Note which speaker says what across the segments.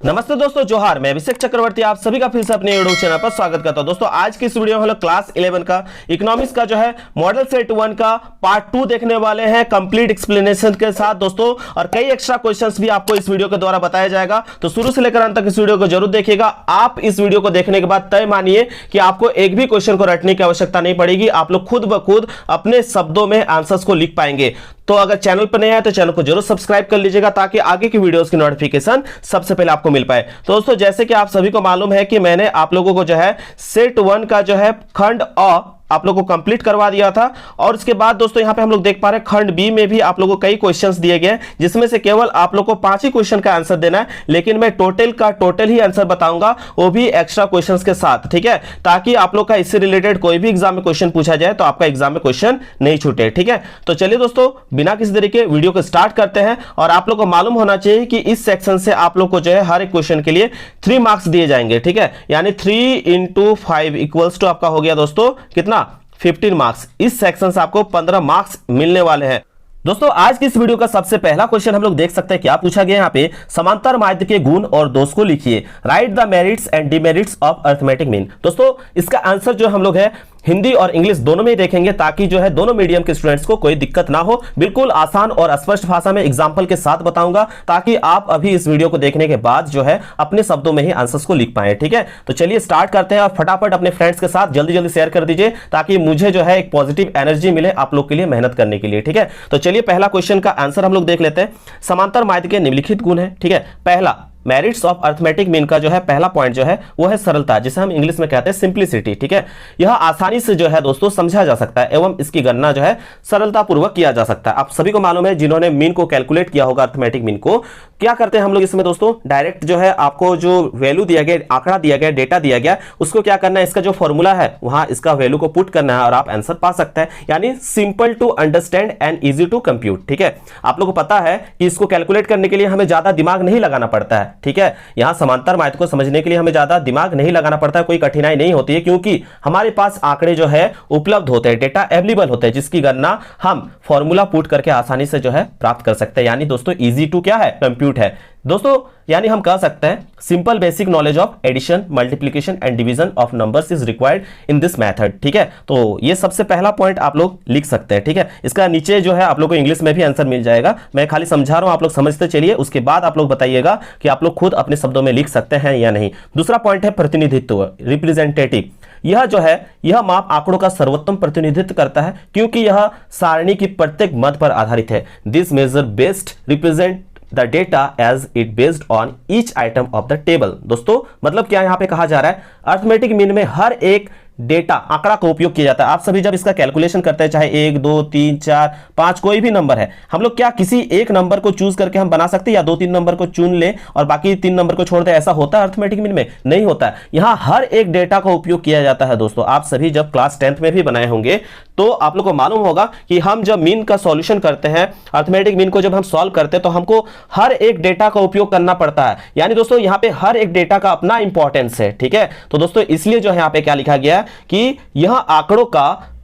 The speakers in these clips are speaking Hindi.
Speaker 1: नमस्ते दोस्तों, जोहार। मैं अभिषेक चक्रवर्ती आप सभी का फिर से अपने यूट्यूब चैनल पर स्वागत करता हूं। दोस्तों आज की इस वीडियो में हम लोग क्लास 11 का इकोनॉमिक्स का जो है मॉडल सेट 1 का पार्ट 2 देखने वाले हैं कंप्लीट एक्सप्लेनेशन के साथ दोस्तों, और कई एक्स्ट्रा क्वेश्चंस भी आपको इस वीडियो के द्वारा बताया जाएगा। तो शुरू से लेकर अंत तक इस वीडियो को जरूर देखिएगा। आप इस वीडियो को देखने के बाद तय मानिए कि आपको एक भी क्वेश्चन को रटने की आवश्यकता नहीं पड़ेगी, आप लोग खुद ब खुद अपने शब्दों में आंसर्स को लिख पाएंगे। तो अगर चैनल पर नए आए तो चैनल को जरूर सब्सक्राइब कर लीजिएगा ताकि आगे की वीडियोस की नोटिफिकेशन सबसे पहले आपको मिल पाए। तो दोस्तों जैसे कि आप सभी को मालूम है कि मैंने आप लोगों को जो है सेट 1 का जो है खंड अ आप लोगों को कंप्लीट करवा दिया था, और उसके बाद दोस्तों यहां पे हम लोग देख पा रहे हैं खंड बी में भी आप लोगों को कई क्वेश्चंस दिए गए जिसमें से केवल आप लोगों को 5 ही क्वेश्चन का आंसर देना है, लेकिन मैं टोटल का टोटल ही आंसर बताऊंगा, वो भी एक्स्ट्रा क्वेश्चंस के साथ, ठीक है, ताकि आप लोग का इससे रिलेटेड कोई भी एग्जाम में क्वेश्चन पूछा जाए तो आपका एग्जाम में क्वेश्चन नहीं छूटे। ठीक है, तो चलिए दोस्तों बिना किसी तरीके वीडियो को स्टार्ट करते हैं। और आप लोग को मालूम होना चाहिए कि इस सेक्शन से आप लोग को जो है हर एक क्वेश्चन के लिए 3 मार्क्स दिए जाएंगे। ठीक है, यानी 3 × 5 इक्वल्स टू आपका हो गया दोस्तों कितना, 15 मार्क्स। इस सेक्शन से आपको 15 मार्क्स मिलने वाले हैं। दोस्तों आज की इस वीडियो का सबसे पहला क्वेश्चन हम लोग देख सकते हैं क्या पूछा गया यहाँ पे, समांतर माध्य के गुण और दोष को लिखिए, right the merits and demerits of arithmetic mean. दोस्तों इसका आंसर जो हम लोग है हिंदी और इंग्लिश दोनों में ही देखेंगे ताकि जो है दोनों मीडियम के स्टूडेंट्स को कोई दिक्कत ना हो। बिल्कुल आसान और स्पष्ट भाषा में एग्जांपल के साथ बताऊंगा ताकि आप अभी इस वीडियो को देखने के बाद जो है अपने शब्दों में ही आंसर्स को लिख पाए। ठीक है, तो चलिए स्टार्ट करते हैं और फटाफट अपने फ्रेंड्स के साथ जल्दी जल्दी शेयर कर दीजिए ताकि मुझे जो है एक पॉजिटिव एनर्जी मिले आप लोग के लिए मेहनत करने के लिए। ठीक है, तो चलिए पहला क्वेश्चन का आंसर हम लोग देख लेते हैं। समांतर माध्य के निम्नलिखित गुण है। ठीक है, पहला मेरिट्स ऑफ अरिथमेटिक मीन का जो है पहला पॉइंट जो है वो है सरलता, जिसे हम इंग्लिश में कहते हैं सिंप्लिसिटी। ठीक है, यह आसानी से जो है दोस्तों समझा जा सकता है एवं इसकी गणना जो है सरलता पूर्वक किया जा सकता है। आप सभी को मालूम है जिन्होंने मीन को कैलकुलेट किया होगा अरिथमेटिक मीन को, क्या करते हैं हम लोग इसमें दोस्तों, डायरेक्ट जो है आपको जो वैल्यू दिया गया, आंकड़ा दिया गया, डेटा दिया गया, उसको क्या करना है, इसका जो फॉर्मूला है वहां इसका वैल्यू को पुट करना है और आप आंसर पा सकते हैं। यानी simple to understand and easy to compute. ठीक है, आप लोगों को पता है कि इसको कैलकुलेट करने के लिए हमें ज्यादा दिमाग नहीं लगाना पड़ता है। ठीक है, यहां समांतर माध्य को समझने के लिए हमें ज्यादा दिमाग नहीं लगाना पड़ता है, कोई कठिनाई नहीं होती है क्योंकि हमारे पास आंकड़े जो है उपलब्ध होते हैं, डेटा अवेलेबल होते हैं जिसकी गणना हम फॉर्मूला पुट करके आसानी से जो है प्राप्त कर सकते हैं। यानी दोस्तों इजी टू क्या है, कंप्यूट है दोस्तों। यानी हम कह सकते हैं simple basic knowledge of addition, multiplication and division of numbers is required in this method. ठीक है, तो ये सबसे पहला पॉइंट आप लोग लिख सकते हैं। ठीक है, इसका नीचे जो है आप लोग को इंग्लिश में भी आंसर मिल जाएगा, मैं खाली समझा रहा हूं, आप लोग समझते चलिए, उसके बाद आप लोग बताइएगा कि आप लोग खुद अपने शब्दों में लिख सकते हैं या नहीं। दूसरा पॉइंट है प्रतिनिधित्व, रिप्रेजेंटेटिव। यह जो है यह माप आंकड़ों का सर्वोत्तम प्रतिनिधित्व करता है क्योंकि यह सारणी की प्रत्येक मद पर आधारित है। This measure best represent the data as it based on each item of the table. दोस्तों मतलब क्या यहां पे कहा जा रहा है, अरिथमेटिक मीन में हर एक डेटा आंकड़ा का उपयोग किया जाता है। आप सभी जब इसका कैलकुलेशन करते हैं, चाहे 1 2 3 4 5 कोई भी नंबर है, हम लोग क्या किसी एक नंबर को चूज करके हम बना सकते हैं या 2-3 नंबर को चुन ले और बाकी 3 नंबर को छोड़ दे, ऐसा होता है अरिथमेटिक मीन में? नहीं होता है। यहां हर एक डेटा का उपयोग किया जाता है दोस्तों। आप सभी जब क्लास 10th में भी बनाए होंगे तो आप लोग को मालूम होगा कि हम जब मीन का सॉल्यूशन करते हैं, अरिथमेटिक मीन को जब हम सॉल्व करते हैं तो हमको हर एक डेटा का उपयोग करना पड़ता है। यानी दोस्तों यहां पे हर एक डेटा का अपना इंपॉर्टेंस है। ठीक है, तो दोस्तों इसलिए जो है यहां पे क्या लिखा गया है कि यह आंकड़ों का,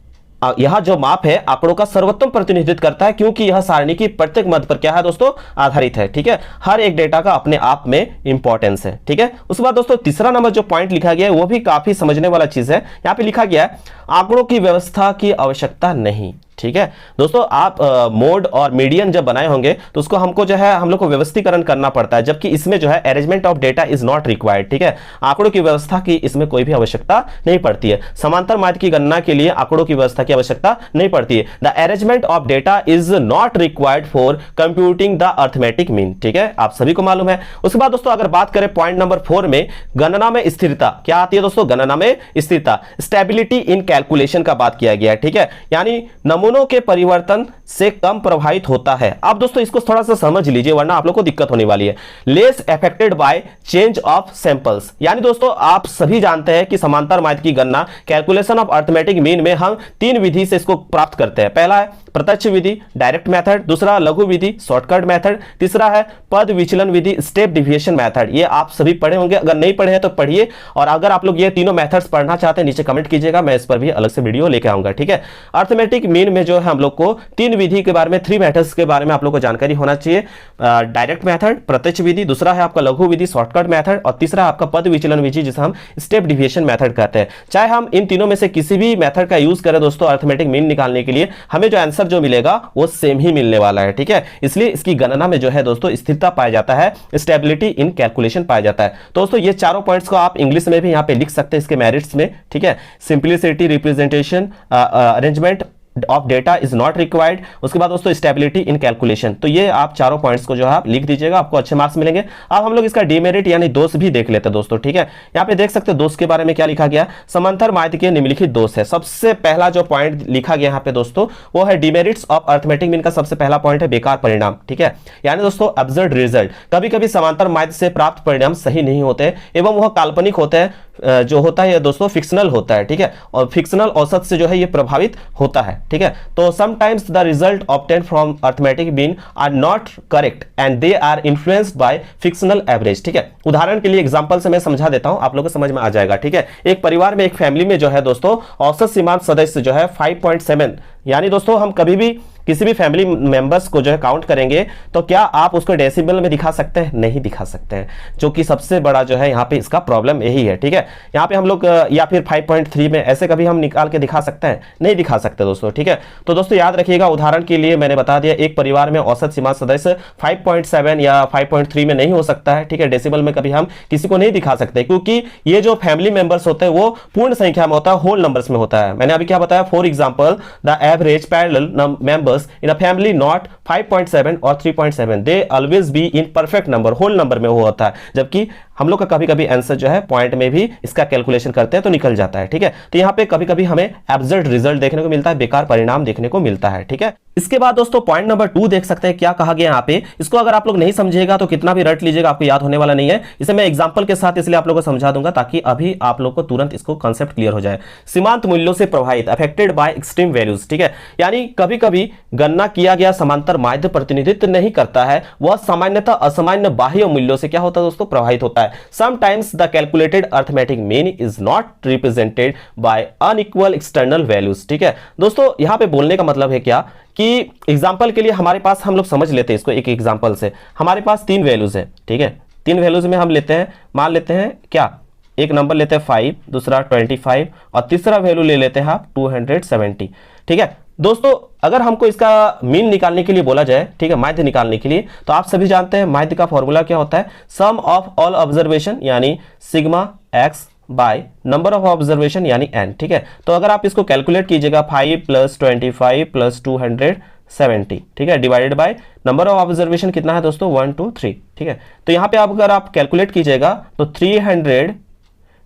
Speaker 1: यह जो माप है आंकड़ों का सर्वोत्तम प्रतिनिधित्व करता है क्योंकि यह सारणी की प्रत्येक मद पर क्या है दोस्तों, आधारित है। ठीक है, हर एक डेटा का अपने आप में इंपॉर्टेंस है। ठीक है, उसके बाद दोस्तों तीसरा नंबर जो पॉइंट लिखा गया है वो भी काफी समझने वाला चीज है। यहां पे लिखा गया है आंकड़ों की व्यवस्था की आवश्यकता नहीं। ठीक है दोस्तों, आप मोड और मीडियन जब बनाए होंगे तो उसको हमको जो है हम लोग को व्यवस्थीकरण करना पड़ता है, जबकि इसमें जो है arrangement of data is not required. ठीक है, आंकड़ों की व्यवस्था की इसमें कोई भी आवश्यकता नहीं पड़ती है। समांतर माध्य की गणना के लिए आंकड़ों की व्यवस्था की आवश्यकता नहीं पड़ती है। The arrangement of data is not required for computing the arithmetic mean. ठीक है, आप सभी को मालूम है। उसके बाद दोस्तों अगर बात करें पॉइंट नंबर 4 में, गणना में स्थिरता क्या आती है दोस्तों, गणना में स्थिरता, स्टेबिलिटी इन कैलकुलेशन का बात किया गया है। ठीक है, यानी नमूनों के परिवर्तन से कम प्रभावित होता है। अब दोस्तों इसको थोड़ा सा समझ लीजिए वरना आप लोग को दिक्कत होने वाली है। Less affected by change of samples. यानी दोस्तों आप सभी जानते हैं कि समांतर माध्य की गणना कैलकुलेशन ऑफ अरिथमेटिक मीन में हम 3 विधि से इसको प्राप्त करते हैं। पहला है प्रत्यक्ष विधि, डायरेक्ट मेथड, दूसरा लघु विधि, शॉर्टकट मेथड, तीसरा है पद विचलन विधि, स्टेप डिविएशन मेथड। ये आप सभी पढ़े होंगे, अगर नहीं पढ़े हैं तो पढ़िए, और अगर आप लोग ये तीनों मेथड्स पढ़ना चाहते हैं नीचे कमेंट कीजिएगा, मैं इस पर भी अलग से वीडियो लेके आऊंगा। ठीक है, अरिथमेटिक मीन में जो है हम लोग को 3 विधि के बारे में, 3 मेथड्स के बारे में आप लोग को जानकारी होना चाहिए। डायरेक्ट मेथड, प्रत्यक्ष विधि, दूसरा है आपका लघु विधि शॉर्टकट मेथड, और तीसरा आपका पद विचलन विधि जिसे हम स्टेप डिविएशन मेथड कहते हैं। चाहे हम इन तीनों में से किसी भी मेथड का यूज करें दोस्तों अर्थमेटिक मीन निकालने के लिए, हमें जो आंसर जो मिलेगा वो सेम ही मिलने वाला है। ठीक है, इसलिए इसकी गणना में जो है दोस्तों स्थिरता पाया जाता है, स्टेबिलिटी इन कैलकुलेशन पाया जाता है। तो दोस्तों ये चारों पॉइंट्स को आप इंग्लिश में भी यहाँ पे लिख सकते हैं इसके मेरिट्स में। ठीक है, simplicity, representation, arrangement of data is not required, उसके बाद दोस्तों स्टेबिलिटी इन कैलकुलेशन। तो ये आप चारों पॉइंट्स को जो है आप लिख दीजिएगा, आपको अच्छे मार्क्स मिलेंगे। अब हम लोग इसका डीमेरिट यानी दोष भी देख लेते हैं दोस्तों। ठीक है, यहाँ पे देख सकते हैं दोष के बारे में क्या लिखा गया, समांतर माध्य के निम्नलिखित दोष है। सबसे पहला जो पॉइंट लिखा गया यहाँ पे दोस्तों वो है डिमेरिट्स ऑफ अर्थमेटिक मीन का सबसे पहला पॉइंट है बेकार परिणाम। ठीक है, यानी दोस्तों एब्सर्ड रिजल्ट, कभी कभी समांतर माध्य से प्राप्त परिणाम सही नहीं होते एवं वह काल्पनिक होते हैं, जो होता है दोस्तों फिक्शनल होता है। ठीक है, और फिक्शनल औसत से जो है ये प्रभावित होता है। ठीक है, तो sometimes the result obtained from arithmetic mean are not correct and they are influenced by fictional average. ठीक है, उदाहरण के लिए एग्जांपल से मैं समझा देता हूं, आप लोगों को समझ में आ जाएगा। ठीक है, एक परिवार में, एक फैमिली में जो है दोस्तों औसत सीमांत सदस्य जो है 5.7, यानी दोस्तों हम कभी भी किसी भी फैमिली मेंबर्स को जो है काउंट करेंगे तो क्या आप उसको डेसिबल में दिखा सकते हैं? नहीं दिखा सकते हैं, जो कि सबसे बड़ा जो है यहाँ पे इसका प्रॉब्लम यही है। ठीक है, यहाँ पे हम लोग या फिर 5.3 में ऐसे कभी हम निकाल के दिखा सकते हैं? नहीं दिखा सकते दोस्तों। ठीक है, तो दोस्तों याद रखिएगा, उदाहरण के लिए मैंने बता दिया एक परिवार में औसत सीमांत सदस्य 5.7 या 5.3 में नहीं हो सकता है। ठीक है, डेसिबल में कभी हम किसी को नहीं दिखा सकते, क्योंकि ये जो फैमिली मेंबर्स होते हैं वो पूर्ण संख्या में होता है, होल नंबर्स में होता है। मैंने अभी क्या बताया, for example the average parallel members in a family not 5.7 और 3.7 they always be in perfect number, whole number में वो होता है, जबकि हम लोग का कभी कभी आंसर जो है पॉइंट में भी इसका कैलकुलेशन करते हैं तो निकल जाता है। ठीक है, तो यहाँ पे कभी कभी हमें एब्सर्ड रिजल्ट देखने को मिलता है, बेकार परिणाम देखने को मिलता है। ठीक है, इसके बाद दोस्तों पॉइंट नंबर 2 देख सकते हैं क्या कहा गया यहाँ पे। इसको अगर आप लोग नहीं समझिएगा तो कितना भी रट लीजिएगा आपको याद होने वाला नहीं है। इसे मैं एग्जांपल के साथ इसलिए आप लोगों को समझा दूंगा ताकि अभी आप लोग को तुरंत इसको कांसेप्ट क्लियर हो जाए। सीमांत मूल्यों से प्रभावित, अफेक्टेड बाय एक्सट्रीम वैल्यूज। ठीक है, यानी कभी कभी गणना किया गया समांतर माध्य प्रतिनिधित्व नहीं करता है, वह सामान्यतः असामान्य बाह्य मूल्यों से क्या होता है दोस्तों, प्रभावित होता है। Sometimes the calculated arithmetic mean is not represented by unequal external values। ठीक है दोस्तों, यहां पे बोलने का मतलब है क्या कि एग्जांपल के लिए हमारे पास, हम लोग समझ लेते हैं इसको एक एग्जांपल से। हमारे पास 3 वैल्यूज है। ठीक है, 3 वैल्यूज में हम लेते हैं, मान लेते हैं क्या, एक नंबर लेते हैं 5, दूसरा 25 और तीसरा वैल्यू ले लेते हैं आप 270। ठीक है दोस्तों, अगर हमको इसका मीन निकालने के लिए बोला जाए, ठीक है, माध्य निकालने के लिए, तो आप सभी जानते हैं माध्य का फॉर्मूला क्या होता है, सम ऑफ ऑल ऑब्जर्वेशन यानी sigma x by number of observation यानी एन। ठीक है, तो अगर आप इसको कैलकुलेट कीजिएगा 5 + 25 + 270, ठीक है, divided by number of observation कितना है दोस्तों, 1 2 3। ठीक है, तो यहाँ पे अगर आप कैलकुलेट कीजिएगा तो 300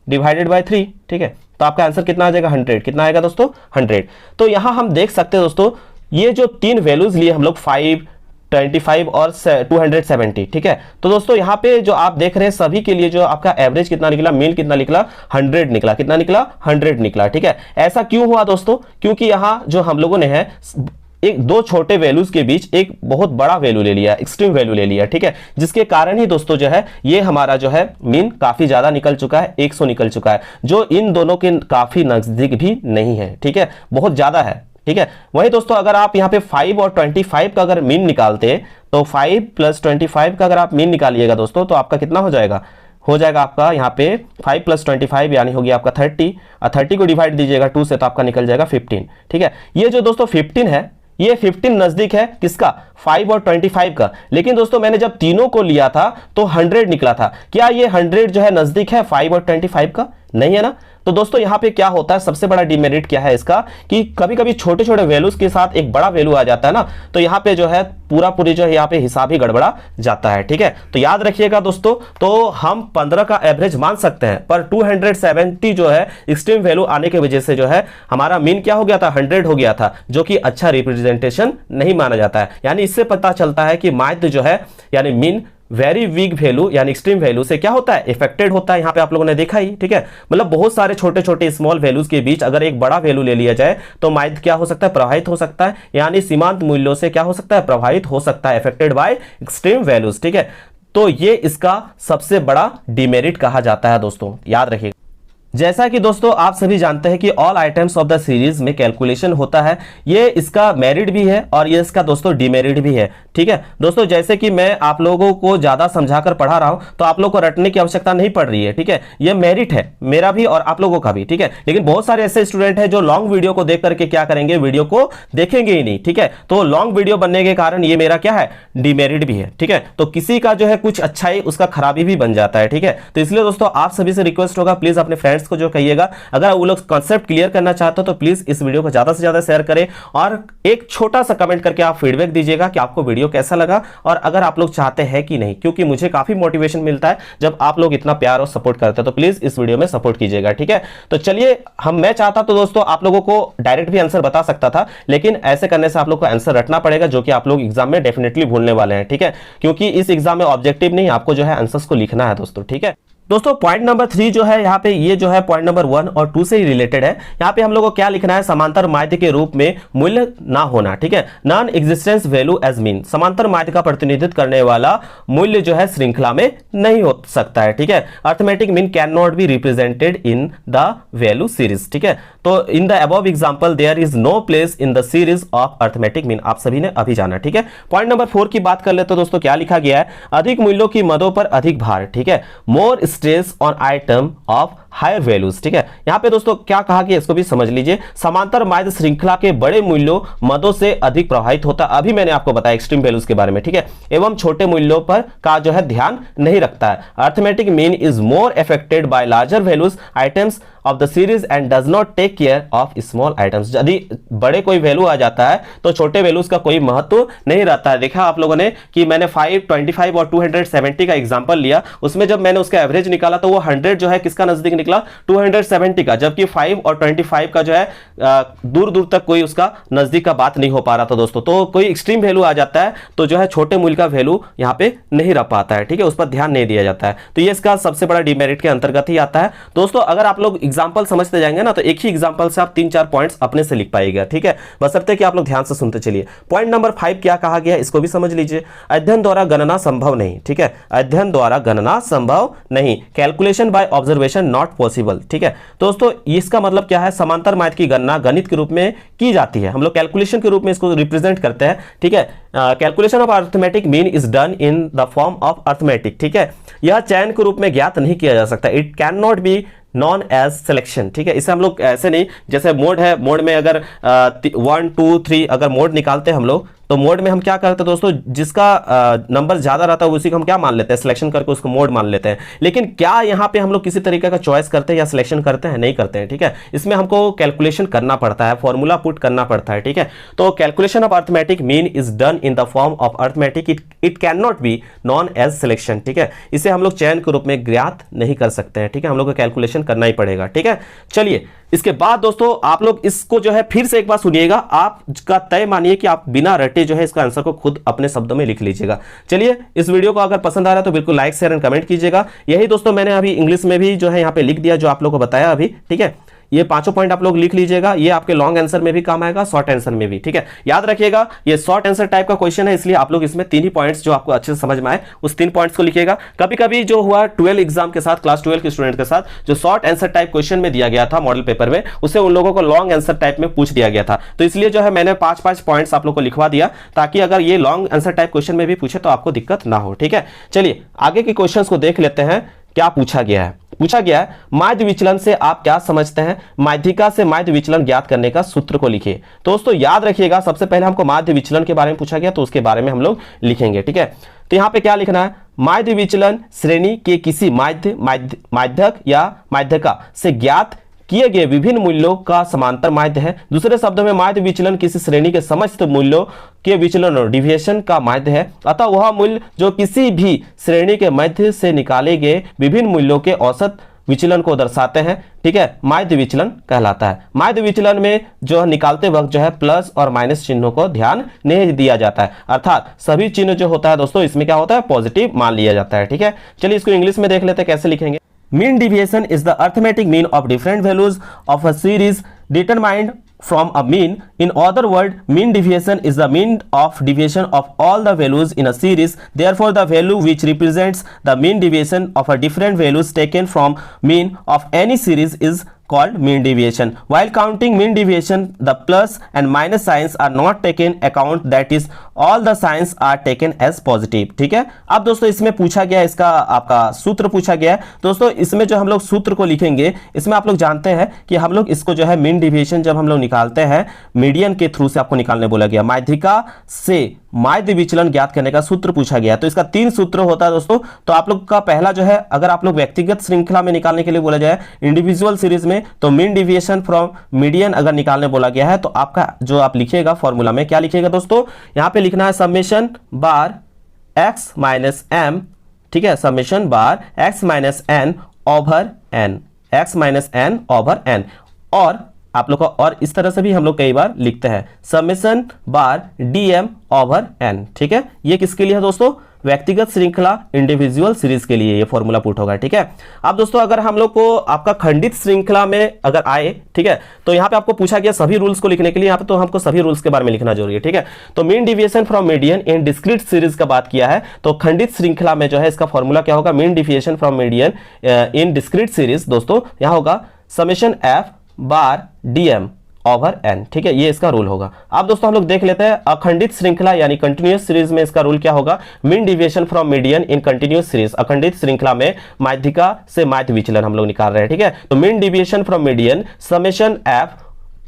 Speaker 1: डिवाइडेड बाय 3। ठीक है, तो आपका आंसर कितना आ जाएगा, 100। कितना आएगा दोस्तों, 100। तो यहां हम देख सकते हैं दोस्तों, ये जो 3 वैल्यूज लिए हम लोग 5, 25 और 270। ठीक है, तो दोस्तों यहां पे जो आप देख रहे हैं सभी के लिए जो आपका एवरेज कितना निकला, मीन कितना निकला, 100 निकला। कितना निकला, 100 निकला। ठीक है, ऐसा क्यों हुआ दोस्तों, क्योंकि यहां जो हम लोगों ने है एक 2 छोटे वैल्यूज के बीच एक बहुत बड़ा वैल्यू ले लिया, एक्सट्रीम वैल्यू ले लिया। ठीक है, जिसके कारण ही दोस्तों जो है ये हमारा जो है मीन काफी ज्यादा निकल चुका है, 100 निकल चुका है, जो इन दोनों के काफी नजदीक भी नहीं है। ठीक है, बहुत ज्यादा है। ठीक है, वही दोस्तों अगर आप यहाँ पे 5 और 25 का अगर मीन निकालते तो 5 + 25 का अगर आप मीन निकालिएगा दोस्तों तो आपका कितना हो जाएगा, आपका यहाँ पे 5 + 25 यानी होगी आपका 30, और 30 को डिवाइड दीजिएगा 2 से तो आपका निकल जाएगा 15। ठीक है, ये जो दोस्तों 15 है, ये 15 नजदीक है किसका, 5 और 25 का। लेकिन दोस्तों मैंने जब तीनों को लिया था तो 100 निकला था। क्या ये 100 जो है नजदीक है 5 और 25 का? नहीं है ना। तो दोस्तों यहाँ पे क्या होता है, सबसे बड़ा डिमेरिट क्या है इसका कि कभी कभी छोटे छोटे वैल्यूज के साथ एक बड़ा वैल्यू आ जाता है ना, तो यहाँ पे जो है पूरी जो है यहाँ पे हिसाब ही गड़बड़ा जाता है। ठीक है, तो याद रखिएगा दोस्तों, तो हम 15 का एवरेज मान सकते हैं, पर 270 जो है एक्सट्रीम वैल्यू आने की वजह से जो है हमारा मीन क्या हो गया था, 100 हो गया था, जो कि अच्छा रिप्रेजेंटेशन नहीं माना जाता है। यानी इससे पता चलता है कि माध्य जो है यानी मीन वेरी वीक वैल्यू यानी एक्सट्रीम वैल्यू से क्या होता है, इफेक्टेड होता है। यहाँ पे आप लोगों ने देखा ही। ठीक है, मतलब बहुत सारे छोटे छोटे स्मॉल वैल्यूज के बीच अगर एक बड़ा वैल्यू ले लिया जाए तो माध्य क्या हो सकता है, प्रभावित हो सकता है, यानी सीमांत मूल्यों से क्या हो सकता है, प्रभावित हो सकता है, अफेक्टेड बाय एक्सट्रीम वैल्यूज। ठीक है, तो ये इसका सबसे बड़ा डिमेरिट कहा जाता है दोस्तों, याद रखिएगा। जैसा कि दोस्तों आप सभी जानते हैं कि all items of the series में कैलकुलेशन होता है। ये इसका मेरिट भी है और ये इसका दोस्तों डिमेरिट भी है। ठीक है दोस्तों, जैसे कि मैं आप लोगों को ज्यादा समझाकर पढ़ा रहा हूं तो आप लोगों को रटने की आवश्यकता नहीं पड़ रही है। ठीक है, ये मेरिट है मेरा भी और आप लोगों का भी। ठीक है, लेकिन बहुत सारे ऐसे स्टूडेंट हैं जो लॉन्ग वीडियो को देख करके क्या करेंगे, वीडियो को देखेंगे ही नहीं। ठीक है, तो लॉन्ग वीडियो बनने के कारण ये मेरा क्या है, डिमेरिट भी है। ठीक है, तो किसी का जो है कुछ अच्छाई उसका खराबी भी बन जाता है। ठीक है, तो इसलिए दोस्तों आप सभी से रिक्वेस्ट होगा, प्लीज अपने फ्रेंड्स को जो कहिएगा, अगर वो लोग कॉन्सेप्ट क्लियर करना चाहते हो तो प्लीज इस वीडियो को ज्यादा से ज्यादा शेयर करें और एक छोटा सा कमेंट करके आप फीडबैक दीजिएगा कि आपको वीडियो कैसा लगा और अगर आप लोग चाहते हैं कि नहीं, क्योंकि मुझे काफी मोटिवेशन मिलता है जब आप लोग इतना प्यार और सपोर्ट करते हैं। तो प्लीज इस वीडियो में सपोर्ट कीजिएगा। ठीक है, तो चलिए मैं चाहता तो दोस्तों आप लोगों को डायरेक्ट भी आंसर बता सकता था, लेकिन ऐसे करने से आप लोग को आंसर रटना पड़ेगा, जो कि आप लोग एग्जाम में डेफिनेटली भूलने वाले हैं। ठीक है, क्योंकि इस एग्जाम में ऑब्जेक्टिव नहीं, आपको जो है आंसर्स को लिखना है दोस्तों। ठीक है दोस्तों, पॉइंट नंबर 3 जो है यहाँ पे, ये जो है पॉइंट नंबर 1 और 2 से ही रिलेटेड है। यहाँ पे हम लोग को क्या लिखना है, समांतर माध्य के रूप में मूल्य ना होना। ठीक है, non existence value as mean, समांतर माध्य का प्रतिनिधित्व करने वाला मूल्य जो है श्रृंखला में नहीं हो सकता है। ठीक है, arithmetic mean can not be represented in the value series. ठीक है, तो in the above example there is no place in the series of arithmetic mean, आप सभी ने अभी जाना। ठीक है, पॉइंट नंबर 4 की बात कर ले तो दोस्तों क्या लिखा गया है, अधिक मूल्यों की मदों पर अधिक भार। ठीक है, more stress on item of higher values. ठीक है, यहां पे दोस्तों क्या कहा कि इसको भी समझ लीजिए, समांतर माध्य श्रृंखला के बड़े मूल्यों मदों से अधिक प्रभावित होता, अभी मैंने आपको बताया एक्सट्रीम वैल्यूज के बारे में। ठीक है, एवं छोटे मूल्यों पर का जो है ध्यान नहीं रखता है। Arithmetic mean is more affected by larger values items of the series and does not take care of small items. यदि बड़े कोई वैल्यू आ जाता है तो छोटे वैल्यूज का कोई महत्व नहीं रहता है। देखा आप लोगों ने कि मैंने 525 और 270 का एग्जांपल लिया, उसमें जब मैंने उसका एवरेज निकाला तो वो 100 जो है किसका नजदीक निकला, 270 का, जबकि 5 और 25 का जो है दूर दूर तक कोई उसका नजदीक का बात नहीं हो पा रहा था दोस्तों। तो कोई एक्सट्रीम वैल्यू आ जाता है तो जो है छोटे मूल्य का वैल्यू यहां पे नहीं रह पाता है। ठीक है, उस पर ध्यान नहीं दिया जाता है, तो ये इसका सबसे बड़ा डिमेरिट के अंतर्गत ही आता है दोस्तों। अगर आप लोग एग्जांपल समझते जाएंगे ना तो एक ही एग्जांपल से आप 3-4 पॉइंट्स अपने से लिख पाएगा। ठीक है, बशर्ते कि आप लोग ध्यान से सुनते चलिए। पॉइंट नंबर 5 क्या कहा गया, इसको भी समझ लीजिए, अध्ययन द्वारा गणना संभव नहीं। ठीक है, अध्ययन द्वारा गणना संभव नहीं, calculation by observation not possible. ठीक है दोस्तों, इसका मतलब क्या है, समांतर माध्य की गणना गणित के रूप में की जाती है, हम लोग कैलकुलेशन के रूप में इसको रिप्रेजेंट करते हैं। ठीक है, calculation of arithmetic mean is done in the form of arithmetic. ठीक है, यह चयन के रूप में ज्ञात नहीं किया जा सकता, it can not be known as selection. ठीक है, इसे हम लोग ऐसे नहीं, जैसे मोड है, मोड में अगर 1 2 3 अगर मोड निकालते हैं हम लोग, तो मोड में हम क्या करते हैं दोस्तों, जिसका नंबर ज्यादा रहता है उसी को हम क्या मान लेते हैं, सिलेक्शन करके उसको मोड मान लेते हैं। लेकिन क्या यहाँ पे हम लोग किसी तरीके का चॉइस करते हैं या सिलेक्शन करते हैं, नहीं करते हैं। ठीक है, इसमें हमको कैलकुलेशन करना पड़ता है, फॉर्मूला पुट करना पड़ता है। ठीक है, तो calculation of arithmetic mean is done in the form of arithmetic, it can not be known as selection. ठीक है, इसे हम लोग चयन के रूप में ज्ञात नहीं कर सकते हैं। ठीक है, हम लोग को कैलकुलेशन करना ही पड़ेगा। ठीक है, चलिए इसके बाद दोस्तों आप लोग इसको जो है फिर से एक बार सुनिएगा, आपका तय मानिए कि आप बिना रटे जो है इसका आंसर को खुद अपने शब्दों में लिख लीजिएगा। चलिए, इस वीडियो को अगर पसंद आ रहा है तो बिल्कुल लाइक शेयर एंड कमेंट कीजिएगा। यही दोस्तों मैंने अभी इंग्लिश में भी जो है यहाँ पे लिख दिया, जो आप लोगों को बताया अभी। ठीक है, ये 5 पॉइंट आप लोग लिख लीजिएगा, ये आपके लॉन्ग आंसर में भी काम आएगा, शॉर्ट आंसर में भी। ठीक है, याद रखिएगा ये शॉर्ट आंसर टाइप का क्वेश्चन है, इसलिए आप लोग इसमें 3 ही पॉइंट्स जो आपको अच्छे से समझ में आए उस 3 पॉइंट्स को लिखिएगा। कभी कभी जो हुआ 12 एग्जाम के साथ, क्लास 12 के स्टूडेंट के साथ, जो शॉर्ट आंसर टाइप क्वेश्चन में दिया गया था मॉडल पेपर में, उससे उन लोगों को लॉन्ग आंसर टाइप में पूछ दिया गया था। तो इसलिए जो है मैंने 5-5 पॉइंट्स आप लोग को लिखवा दिया, ताकि अगर ये लॉन्ग आंसर टाइप क्वेश्चन में भी पूछे तो आपको दिक्कत ना हो। ठीक है, चलिए आगे के क्वेश्चन को देख लेते हैं। क्या पूछा गया है, पूछा गया है माध्य विचलन से आप क्या समझते हैं, माध्यिका से माध्य विचलन ज्ञात करने का सूत्र को लिखिए। दोस्तों याद रखिएगा, सबसे पहले हमको माध्य विचलन के बारे में पूछा गया तो उसके बारे में हम लोग लिखेंगे। ठीक है, तो यहां पे क्या लिखना है, माध्य विचलन श्रेणी के किसी माध्यक या माध्यिका से ज्ञात किए गए विभिन्न मूल्यों का समांतर माध्य है। दूसरे शब्दों में माध्य विचलन किसी श्रेणी के समस्त मूल्यों के विचलन और डिविएशन का माध्य है। अतः वह मूल्य जो किसी भी श्रेणी के मध्य से निकाले गए विभिन्न मूल्यों के औसत विचलन को दर्शाते हैं। ठीक है, माध्य विचलन कहलाता है। माध्य विचलन में जो निकालते वक्त जो है प्लस और माइनस चिन्हों को ध्यान नहीं दिया जाता है, अर्थात सभी चिन्ह जो होता है दोस्तों इसमें क्या होता है, पॉजिटिव मान लिया जाता है। ठीक है, चलिए इसको इंग्लिश में देख लेते हैं कैसे लिखेंगे। Mean deviation is the arithmetic mean of different values of a series determined from a mean. In other word, mean deviation is the mean of deviation of all the values in a series. Therefore, the value which represents the mean deviation of a different values taken from mean of any series is called mean deviation. While counting mean deviation, the plus and minus signs are not taken account, that is all the signs are taken as positive. ठीक है। अब दोस्तों इसमें पूछा गया, इसका आपका सूत्र पूछा गया है। दोस्तों इसमें जो हम लोग सूत्र को लिखेंगे, इसमें आप लोग जानते हैं कि हम लोग इसको जो है मीन डिविएशन जब हम लोग निकालते हैं मीडियन के थ्रू से आपको निकालने बोला गया। माध्यिका से माध्य विचलन ज्ञात करने का सूत्र पूछा गया। तो इसका 3 सूत्र होता है दोस्तों। तो आप लोग का पहला जो है, अगर आप लोग व्यक्तिगत श्रृंखला में निकालने के लिए बोला जाए इंडिविजुअल सीरीज में, तो मीन डिविएशन फ्रॉम मीडियन अगर निकालने बोला गया है तो आपका जो आप लिखिएगा फॉर्मूला में क्या लिखिएगा दोस्तों, यहां पे लिखना है समेशन बार x माइनस m, ठीक है, समेशन बार x minus n over n, x minus n over n। और आप लोग को और इस तरह से भी हम लोग कई बार लिखते हैं समेशन बार dm ओवर n, ठीक है। ये किसके लिए है दोस्तों, व्यक्तिगत श्रृंखला इंडिविजुअल सीरीज के लिए ये फॉर्मूला पुट होगा, ठीक है। अब दोस्तों अगर हम लोग को आपका खंडित श्रृंखला में अगर आए, ठीक है, तो यहाँ पे आपको पूछा गया सभी रूल्स को लिखने के लिए, यहाँ पे तो हमको सभी रूल्स के बारे में लिखना जरूरी है, ठीक है। तो mean deviation from median in discrete series का बात किया है, तो खंडित श्रृंखला में जो है इसका फॉर्मूला क्या होगा, mean deviation from median in discrete series दोस्तों यहाँ होगा summation F bar dm over n, ठीक है, ये इसका रूल होगा। अब दोस्तों हम लोग देख लेते हैं अखंडित श्रृंखला यानी कंटिन्यूअस सीरीज में इसका रूल क्या होगा, mean deviation from median in continuous series. अखंडित श्रृंखला में माध्यिका से माध्य विचलन हम लोग निकाल रहे हैं, ठीक है। तो mean deviation from median summation f,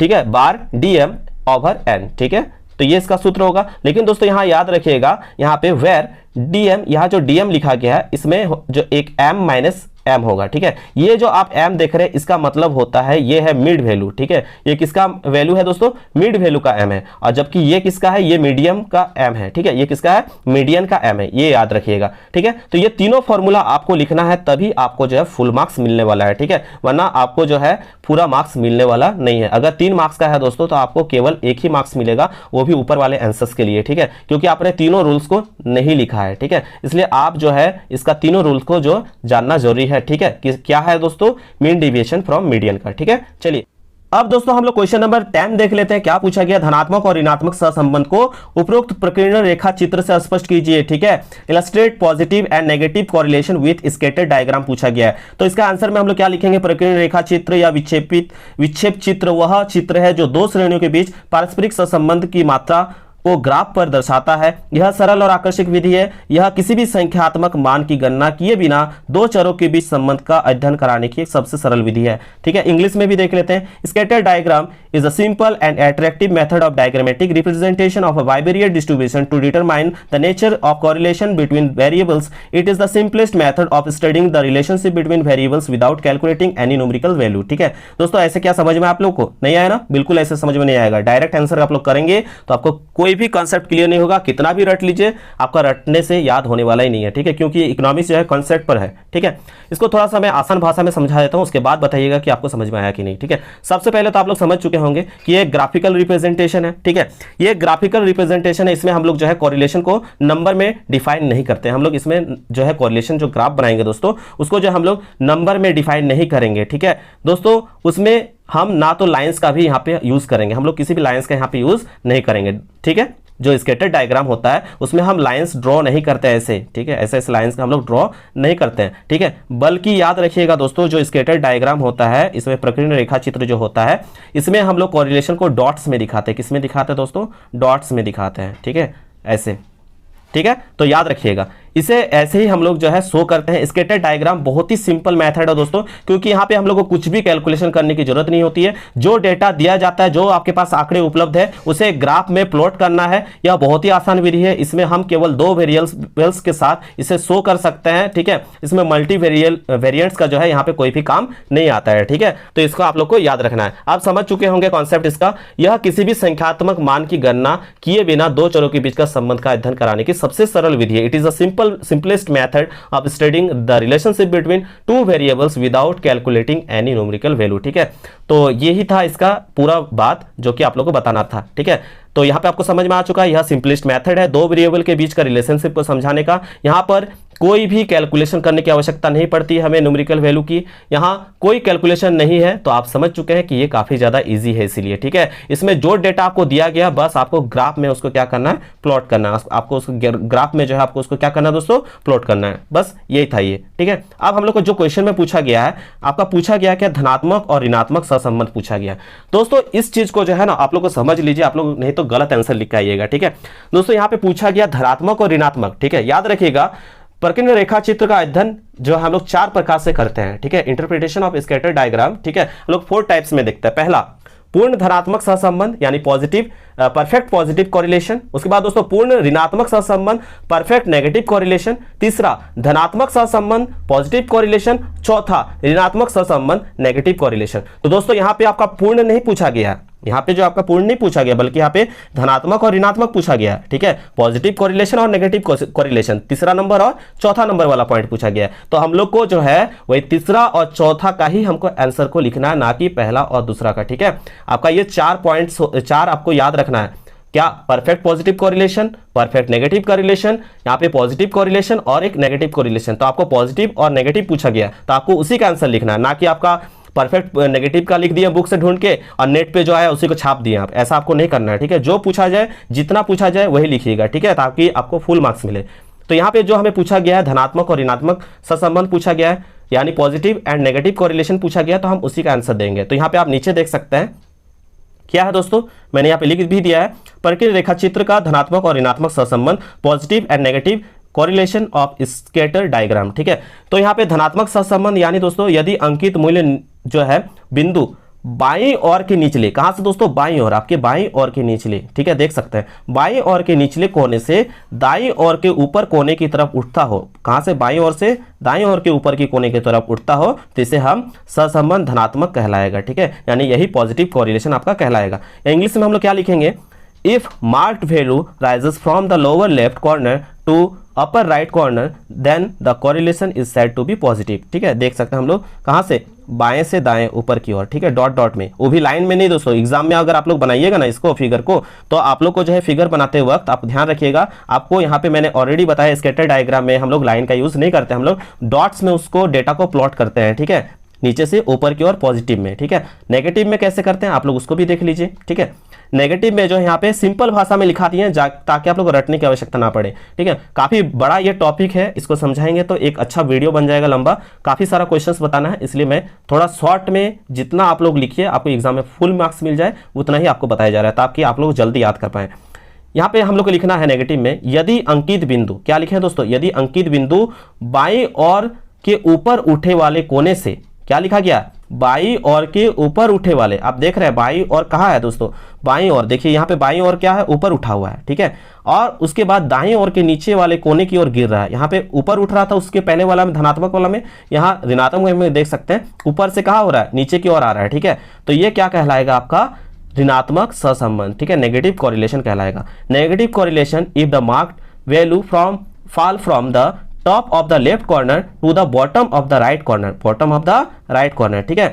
Speaker 1: ठीक है, बार dm ओवर n, ठीक है। तो ये इसका सूत्र होगा। लेकिन दोस्तों यहाँ याद रखिएगा, यहाँ पे वेर dm, यहाँ जो dm लिखा गया है इसमें जो एक m माइनस m होगा, ठीक है। ये जो आप m देख रहे हैं इसका मतलब होता है ये है मिड वैल्यू, ठीक है। ये किसका वैल्यू है दोस्तों, मिड वैल्यू का m है। और जबकि ये किसका है, ये मीडियम का m है, ठीक है। ये किसका है, मीडियन का m है, ये याद रखिएगा, ठीक है। तो ये तीनों फॉर्मूला आपको लिखना है, तभी आपको जो है फुल मार्क्स मिलने वाला है, ठीक है। वरना आपको जो है पूरा मार्क्स मिलने वाला नहीं है। अगर 3 मार्क्स का है दोस्तों तो आपको केवल 1 ही मार्क्स मिलेगा, वो भी ऊपर वाले आंसर्स के लिए, ठीक है, क्योंकि आपने तीनों रूल्स को नहीं लिखा है, ठीक है। इसलिए आप जो है इसका तीनों रूल्स को जो जानना जरूरी है, ठीक है, कि क्या है दोस्तों, मीन डिविएशन फ्रॉम मीडियन का, ठीक है। चलिए अब दोस्तों हम लोग क्वेश्चन नंबर 10 देख लेते हैं। क्या पूछा गया, धनात्मक और ऋणात्मक सहसंबंध को उपरोक्त प्रकीर्णन रेखा चित्र से स्पष्ट कीजिए, ठीक है। Illustrate positive and negative correlation with scattered diagram पूछा गया है। तो इसका आंसर में हम लोग क्या लिखेंगे, प्रकीर्णन रेखा चित्र या विक्षेप चित्र वह चित्र है जो 2 श्रेणियों के बीच पारस्परिक सहसंबंध की मात्रा को ग्राफ पर दर्शाता है। यह सरल और आकर्षक विधि है। यह किसी भी संख्यात्मक मान की गणना किए बिना 2 चरों के बीच संबंध का अध्ययन कराने की एक सबसे सरल विधि है, ठीक है। इंग्लिश में भी देख लेते हैं। Scatter diagram is a simple and attractive method of diagrammatic representation of a bivariate distribution to determine the nature of correlation between variables. It is the simplest method of studying the relationship between variables without calculating any numerical value, ठीक है। दोस्तों ऐसे क्या समझ में आप लोग को नहीं आया ना, बिल्कुल ऐसे समझ में नहीं आएगा। डायरेक्ट आंसर आप लोग करेंगे तो आपको कोई भी कॉन्सेप्ट क्लियर नहीं होगा, कितना भी रट लीजिए आपका रटने से याद होने वाला ही नहीं है, ठीक है, क्योंकि इकोनॉमिक्स जो है कॉन्सेप्ट पर है, ठीक है। इसको थोड़ा सा मैं आसान भाषा में समझा देता हूं, उसके बाद बताइएगा कि आपको समझ में आया कि नहीं, ठीक है। सबसे पहले तो आप लोग समझ चुके होंगे कि ये ग्राफिकल रिप्रेजेंटेशन है, ठीक है। ये ग्राफिकल रिप्रेजेंटेशन है, इसमें हम लोग जो है कोरिलेशन को नंबर में डिफाइन नहीं करते। हम लोग इसमें जो है कोरिलेशन जो ग्राफ बनाएंगे दोस्तों, उसको जो हम लोग नंबर में डिफाइन नहीं करेंगे, ठीक है दोस्तों। उसमें हम ना तो लाइंस का भी यहाँ पे यूज करेंगे, हम लोग किसी भी लाइंस का यहाँ पे यूज नहीं करेंगे, ठीक है। जो स्कैटर डायग्राम होता है उसमें हम लाइंस ड्रॉ नहीं करते ऐसे, ठीक है, ऐसे ऐसे लाइंस का हम लोग ड्रॉ नहीं करते हैं, ठीक है। बल्कि याद रखिएगा दोस्तों, जो स्कैटर डायग्राम होता है इसमें प्रकीर्णन रेखा चित्र जो होता है इसमें हम लोग कोरिलेशन को डॉट्स में दिखाते हैं। किस में दिखाते हैं दोस्तों, डॉट्स में दिखाते हैं, ठीक है, ऐसे, ठीक है। तो याद रखिएगा इसे ऐसे ही हम लोग जो है शो करते हैं। स्कैटर डायग्राम बहुत ही सिंपल मेथड है दोस्तों, क्योंकि यहाँ पे हम लोग को कुछ भी कैलकुलेशन करने की जरूरत नहीं होती है। जो डेटा दिया जाता है, जो आपके पास आंकड़े उपलब्ध है, उसे ग्राफ में प्लॉट करना है। यह बहुत ही आसान विधि है। इसमें हम केवल 2 वेरिएबल्स के साथ इसे शो कर सकते हैं, ठीक है। इसमें मल्टी वेरिएंट्स का जो है यहाँ पे कोई भी काम नहीं आता है, ठीक है। तो इसको आप लोग को याद रखना है। आप समझ चुके होंगे कॉन्सेप्ट इसका। यह किसी भी संख्यात्मक मान की गणना किए बिना 2 चरों के बीच का संबंध का अध्ययन कराने की सबसे सरल विधि है। It is a simplest method of studying the relationship between 2 variables without calculating any numerical value, ठीक है। तो यही था इसका पूरा बात जो कि आप लोगों को बताना था, ठीक है। तो यहाँ पे आपको समझ में आ चुका है, यह सिंपलेस्ट मेथड है दो वेरिएबल के बीच का रिलेशनशिप को समझाने का। यहाँ पर कोई भी कैलकुलेशन करने की आवश्यकता नहीं पड़ती है हमें न्यूमेरिकल वैल्यू की, यहाँ कोई कैलकुलेशन नहीं है। तो आप समझ चुके हैं कि ये काफी ज्यादा इजी है, इसीलिए ठीक है। इसमें जो डेटा आपको दिया गया बस आपको ग्राफ में उसको क्या करना है, प्लॉट करना है। आपको उसको ग्राफ में जो है आपको उसको क्या करना है दोस्तों, प्लॉट करना है, बस यही था ये, ठीक है। अब हम लोग को जो क्वेश्चन में पूछा गया है, आपका पूछा गया क्या, धनात्मक और ऋणात्मक सहसंबंध पूछा गया। दोस्तों इस चीज को जो है ना आप लोग को समझ लीजिए, आप लोग नहीं तो गलत आंसर लिख के आइएगा, ठीक है। दोस्तों यहाँ पे पूछा गया धनात्मक और ऋणात्मक, ठीक है। याद रखिएगा प्रकीर्ण रेखा चित्र का अध्ययन जो हम लोग 4 प्रकार से करते हैं, ठीक है। इंटरप्रिटेशन ऑफ स्कैटर डायग्राम, ठीक है, हम लोग 4 टाइप्स में देखते हैं। पहला पूर्ण धनात्मक सहसंबंध यानी पॉजिटिव परफेक्ट पॉजिटिव कोरिलेशन। उसके बाद दोस्तों पूर्ण ऋणात्मक सहसंबंध परफेक्ट नेगेटिव कोरिलेशन। तीसरा धनात्मक सहसंबंध पॉजिटिव कोरिलेशन। चौथा ऋणात्मक सहसंबंध नेगेटिव कोरिलेशन। तो दोस्तों यहाँ पे आपका पूर्ण नहीं पूछा गया, यहाँ पे जो आपका पूर्ण नहीं पूछा गया बल्कि यहाँ पे धनात्मक और ऋणात्मक पूछा गया, ठीक है। पॉजिटिव कोरिलेशन और नेगेटिव कोरिलेशन तीसरा नंबर और चौथा नंबर वाला पॉइंट पूछा गया। तो हम लोग को जो है वही तीसरा और चौथा का ही हमको आंसर को लिखना है, ना कि पहला और दूसरा का, ठीक है। आपका ये 4 पॉइंट्स 4 आपको याद रखना है। क्या, perfect positive correlation, perfect negative correlation, यहाँ पे पॉजिटिव कोरिलेशन और एक नेगेटिव कोरिलेशन। तो आपको पॉजिटिव और नेगेटिव पूछा गया तो आपको उसी का आंसर लिखना है, ना कि आपका परफेक्ट नेगेटिव का लिख दिया बुक से ढूंढ के और नेट पे जो है उसी को छाप दिया आप। ऐसा आपको नहीं करना है, ठीक है। जो पूछा जाए, जितना पूछा जाए वही लिखिएगा, ठीक है, ताकि आपको फुल मार्क्स मिले। तो यहाँ पे जो हमें पूछा गया है धनात्मक और ऋणात्मक सहसंबंध पूछा गया है, यानी पॉजिटिव एंड नेगेटिव कोरिलेशन पूछा गया, तो हम उसी का आंसर देंगे। तो यहाँ पे आप नीचे देख सकते हैं क्या है दोस्तों, मैंने यहाँ पे लिख भी दिया है, प्रकीर्ण रेखा चित्र का धनात्मक और ऋणात्मक सहसंबंध positive and negative correlation of scatter diagram, ठीक है। तो यहाँ पे धनात्मक सहसंबंध यानी दोस्तों यदि अंकित मूल्य जो है बिंदु बाईं ओर के निचले, कहां से दोस्तों, बाईं ओर, आपके बाईं ओर के निचले, ठीक है, देख सकते हैं, बाईं ओर के निचले कोने से दाईं ओर के ऊपर कोने की तरफ उठता हो। कहां से, बाईं ओर से दाईं ओर के ऊपर की कोने की तरफ उठता हो, तो इसे हम सहसंबंध धनात्मक कहलाएगा, ठीक है, यानी यही पॉजिटिव कोरिलेशन आपका कहलाएगा। इंग्लिश में हम लोग क्या लिखेंगे, if marked value rises from the lower left corner to upper right corner then the correlation is said to be positive, ठीक है। देख सकते हैं हम लोग कहां से, बाएं से दाएं ऊपर की ओर, ठीक है, डॉट डॉट में, वो भी लाइन में नहीं दोस्तों। एग्जाम में अगर आप लोग बनाइएगा ना इसको फिगर को, तो आप लोग को जो है फिगर बनाते वक्त आप ध्यान रखिएगा, आपको यहाँ पे मैंने ऑलरेडी बताया स्कैटर डायग्राम में हम लोग लाइन का यूज नहीं करते, हम लोग डॉट्स में उसको डेटा को प्लॉट करते हैं, ठीक है, नीचे से ऊपर की ओर पॉजिटिव में, ठीक है। नेगेटिव में कैसे करते हैं आप लोग उसको भी देख लीजिए, ठीक है। नेगेटिव में जो यहाँ पे सिंपल भाषा में लिखा दिए ताकि आप लोग रटने की आवश्यकता ना पड़े, ठीक है। काफी बड़ा ये टॉपिक है, इसको समझाएंगे तो एक अच्छा वीडियो बन जाएगा लंबा, काफी सारा क्वेश्चंस बताना है, इसलिए मैं थोड़ा शॉर्ट में जितना आप लोग लिखिए आपको एग्जाम में फुल मार्क्स मिल जाए उतना ही आपको बताया जा रहा है, ताकि आप लोग जल्दी याद कर पाए। यहाँ पे हम लोग को लिखना है नेगेटिव में, यदि अंकित बिंदु, क्या लिखे हैं दोस्तों, यदि अंकित बिंदु बाईं ओर के ऊपर उठे वाले कोने से, क्या लिखा गया, बाईं ओर के ऊपर उठे वाले, आप देख रहे हैं बाईं ओर कहाँ है दोस्तों, बाईं ओर, देखिए यहाँ पे बाईं ओर क्या है, ऊपर उठा हुआ है, ठीक है। और उसके बाद दाईं ओर के नीचे वाले कोने की ओर गिर रहा है, यहाँ पे ऊपर उठ रहा था उसके पहले वाला में धनात्मक वाला में, यहाँ ऋणात्मक में देख सकते हैं ऊपर से कहाँ हो रहा है, नीचे की ओर आ रहा है, ठीक है। तो ये क्या कहलाएगा आपका ऋणात्मक सहसंबंध, ठीक है, नेगेटिव कोरिलेशन कहलाएगा। Negative correlation if the marked value fall from the top of the left corner to the bottom of the right corner, bottom of the right corner, ठीक है,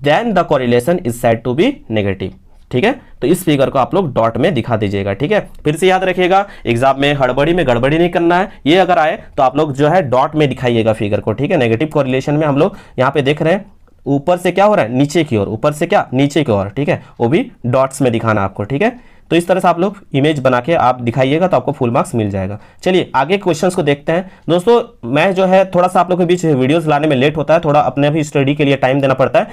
Speaker 1: then the correlation is said to be negative, ठीक है। तो इस फिगर को आप लोग डॉट में दिखा दीजिएगा, ठीक है। फिर से याद रखिएगा एग्जाम में हड़बड़ी में गड़बड़ी नहीं करना है, ये अगर आए तो आप लोग जो है डॉट में दिखाइएगा फिगर को, ठीक है। नेगेटिव कोरिलेशन में हम लोग यहाँ पे देख रहे हैं ऊपर से क्या हो रहा है, नीचे की ओर, ऊपर से क्या, नीचे की ओर, ठीक है, वो भी डॉट्स में दिखाना आपको, ठीक है। तो इस तरह से आप लोग इमेज बना के आप दिखाइएगा तो आपको फुल मार्क्स मिल जाएगा। चलिए आगे क्वेश्चंस को देखते हैं दोस्तों। मैं जो है थोड़ा सा आप लोग के बीच वीडियोस लाने में लेट होता है, थोड़ा अपने भी स्टडी के लिए टाइम देना पड़ता है,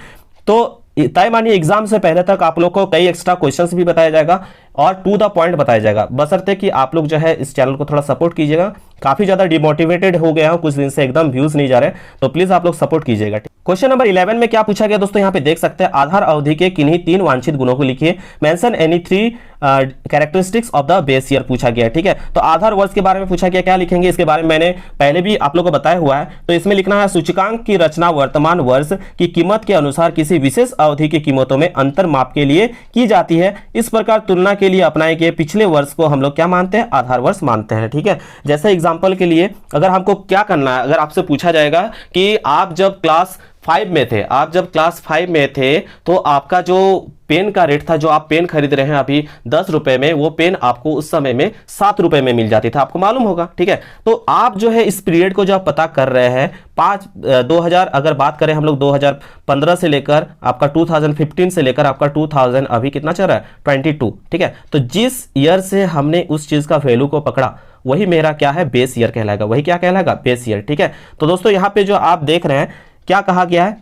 Speaker 1: तो तय मानिए एग्जाम से पहले तक आप लोग को कई एक्स्ट्रा क्वेश्चंस भी बताया जाएगा और टू द पॉइंट बताया जाएगा, बशर्ते कि आप लोग जो है इस चैनल को थोड़ा सपोर्ट कीजिएगा। काफी ज्यादा डिमोटिवेटेड हो गया हूं कुछ दिन से, एकदम व्यूज नहीं जा रहे, तो प्लीज आप लोग सपोर्ट कीजिएगा। क्वेश्चन नंबर 11 में क्या पूछा गया दोस्तों, यहाँ पे देख सकते हैं आधार अवधि के किन्हीं 3 वांछित गुणों को लिखिए, mention any 3 characteristics of the base year पूछा गया, ठीक है। तो आधार वर्ष के बारे में पूछा गया, क्या लिखेंगे इसके बारे में मैंने पहले भी आप लोग को बताया हुआ है। तो इसमें लिखना है सूचकांक की रचना वर्तमान वर्ष की कीमत के अनुसार किसी विशेष अवधि की कीमतों में अंतर माप के लिए की जाती है। इस प्रकार तुलना के लिए अपनाए गए पिछले वर्ष को हम लोग क्या मानते हैं, आधार वर्ष मानते हैं, ठीक है। जैसे एग्जाम्पल के लिए अगर हमको क्या करना है, अगर आपसे पूछा जाएगा कि आप जब क्लास 5 में थे, आप जब क्लास 5 में थे तो आपका जो पेन का रेट था, जो आप पेन खरीद रहे हैं अभी 10 रुपए में, वो पेन आपको उस समय में 7 रुपए में मिल जाती था, आपको मालूम होगा। ठीक है, तो आप जो है इस पीरियड को जो आप पता कर रहे हैं 2000, अगर बात करें हम लोग 2015 से लेकर आपका 2015 से लेकर आपका 2000 अभी कितना चल रहा है 22। ठीक है, तो जिस ईयर से हमने उस चीज का वैल्यू को पकड़ा वही मेरा क्या है बेस ईयर कहलाएगा, वही क्या कहलाएगा बेस ईयर। ठीक है, तो दोस्तों यहाँ पे जो आप देख रहे हैं क्या कहा गया है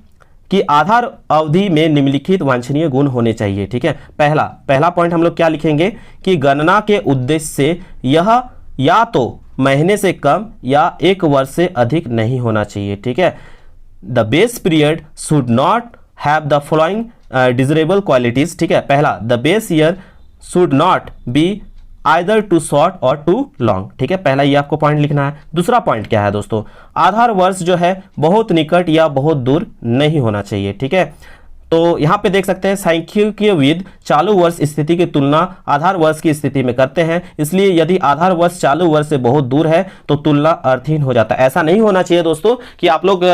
Speaker 1: कि आधार अवधि में निम्नलिखित वांछनीय गुण होने चाहिए। ठीक है, पहला पॉइंट हम लोग क्या लिखेंगे कि गणना के उद्देश्य से यह या तो महीने से कम या 1 वर्ष से अधिक नहीं होना चाहिए। ठीक है, the base period should not have the following desirable qualities. ठीक है, पहला, the base year should not be either too short और टू लॉन्ग। ठीक है, पहला ये आपको पॉइंट लिखना है। दूसरा पॉइंट क्या है दोस्तों, आधार वर्ष जो है बहुत निकट या बहुत दूर नहीं होना चाहिए। ठीक है, तो यहां पे देख सकते हैं सांख्यिकीय विद चालू वर्ष स्थिति की तुलना आधार वर्ष की स्थिति में करते हैं, इसलिए यदि आधार वर्ष चालू वर्ष से बहुत दूर है तो तुलना अर्थहीन हो जाता है। ऐसा नहीं होना चाहिए दोस्तों कि आप लोग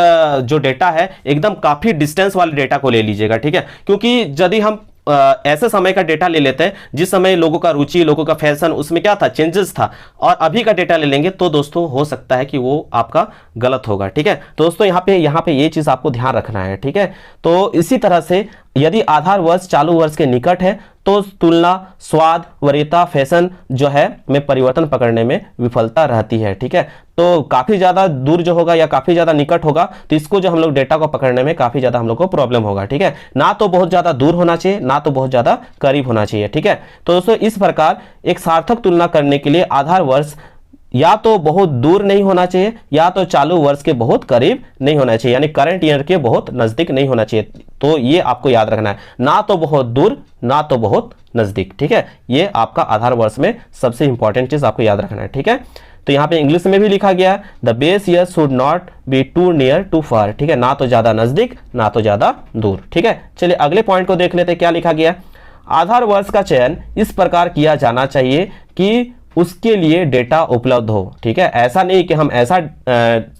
Speaker 1: जो डेटा है एकदम काफी डिस्टेंस वाले डेटा को ले लीजिएगा। ठीक है, क्योंकि यदि हम ऐसे समय का डेटा ले लेते हैं जिस समय लोगों का रुचि, लोगों का फैशन, उसमें क्या था, चेंजेस था, और अभी का डेटा ले लेंगे तो दोस्तों हो सकता है कि वो आपका गलत होगा। ठीक है, तो दोस्तों यहाँ पे ये चीज आपको ध्यान रखना है। ठीक है, तो इसी तरह से यदि आधार वर्ष चालू वर्ष के निकट है तो तुलना, स्वाद, वरीयता, फैशन जो है में परिवर्तन पकड़ने में विफलता रहती है। ठीक है, तो काफी ज्यादा दूर जो होगा या काफी ज्यादा निकट होगा तो इसको जो हम लोग डेटा को पकड़ने में काफी ज्यादा हम लोग को प्रॉब्लम होगा। ठीक है, ना तो बहुत ज्यादा दूर होना चाहिए, ना तो बहुत ज्यादा करीब होना चाहिए। ठीक है, तो दोस्तों इस प्रकार एक सार्थक तुलना करने के लिए आधार वर्ष या तो बहुत दूर नहीं होना चाहिए या तो चालू वर्ष के बहुत करीब नहीं होना चाहिए, यानी करंट ईयर के बहुत नजदीक नहीं होना चाहिए। तो ये आपको याद रखना है, ना तो बहुत दूर ना तो बहुत नजदीक। ठीक है, ये आपका आधार वर्ष में सबसे इंपॉर्टेंट चीज आपको याद रखना है। ठीक है, तो यहाँ पे इंग्लिश में भी लिखा गया है the base year should not be too near too far. ठीक है, ना तो ज्यादा नजदीक ना तो ज्यादा दूर। ठीक है, चलिए अगले पॉइंट को देख लेते हैं क्या लिखा गया। आधार वर्ष का चयन इस प्रकार किया जाना चाहिए कि उसके लिए डेटा उपलब्ध हो। ठीक है, ऐसा नहीं कि हम ऐसा